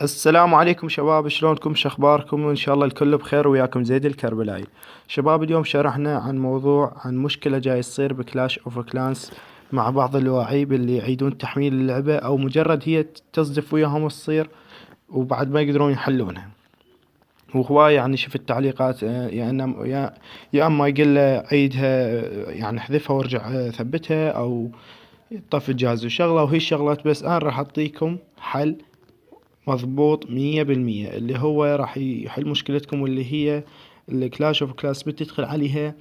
السلام عليكم شباب، شلونكم؟ شخباركم؟ وإن شاء الله الكل بخير، وياكم زيد الكربلاي. شباب اليوم شرحنا عن مشكلة جاي تصير بكلاش اوف كلانس مع بعض اللاعبين اللي يعيدون تحميل اللعبة او مجرد هي تصدف وياهم تصير وبعد ما يقدرون يحلونها. وهواية يعني شفت تعليقات يا اما يقول له عيدها، يعني احذفها وارجع ثبتها، او طفي الجهاز وشغله. وهي الشغلات، بس انا راح اعطيكم حل مضبوط 100%، اللي هو راح يحل مشكلتكم، واللي هي الكلاش اوف كلاس. بتدخل عليها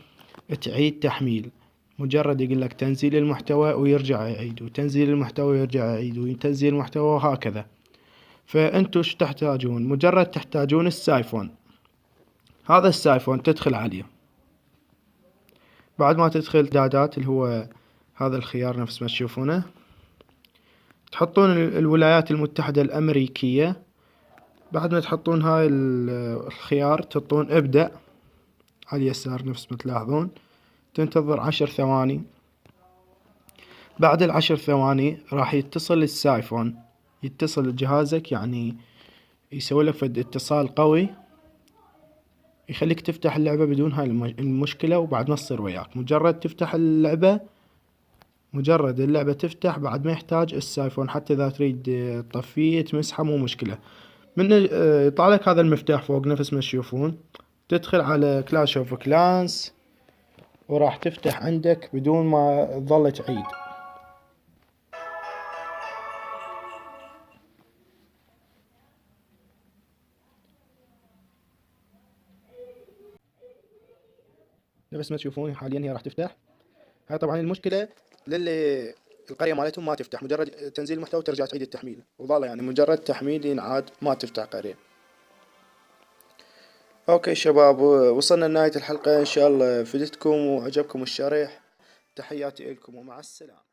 تعيد تحميل، مجرد يقول لك تنزيل المحتوى ويرجع يعيد، وتنزيل المحتوى ويرجع يعيد، وتنزيل المحتوى، وهكذا. فانتوا ايش تحتاجون؟ مجرد تحتاجون السايفون. هذا السايفون تدخل عليه، بعد ما تدخل اعدادات اللي هو هذا الخيار نفس ما تشوفونه، تحطون الولايات المتحدة الأمريكية. بعد ما تحطون هاي الخيار تحطون ابدأ على اليسار نفس ما تلاحظون، تنتظر 10 ثواني. بعد ال10 ثواني راح يتصل السايفون، يتصل جهازك، يعني يسوي لك فد اتصال قوي يخليك تفتح اللعبة بدون هاي المشكلة. وبعد ما تصير وياك مجرد تفتح اللعبة، مجرد اللعبة تفتح، بعد ما يحتاج السايفون حتى إذا تريد تطفيه تمسحه مو مشكلة. من يطلع لك هذا المفتاح فوق نفس ما تشوفون، تدخل على كلاش اوف كلانس وراح تفتح عندك بدون ما تظل تعيد. نفس ما تشوفون حاليا هي راح تفتح. هاي طبعا المشكلة للي القرية مالتهم ما تفتح، مجرد تنزيل المحتوى وترجع تعيد التحميل، وظل يعني مجرد تحميل ينعاد ما تفتح قرية. اوكي شباب، وصلنا لنهاية الحلقة، ان شاء الله فدتكم وعجبكم الشرح. تحياتي لكم ومع السلامة.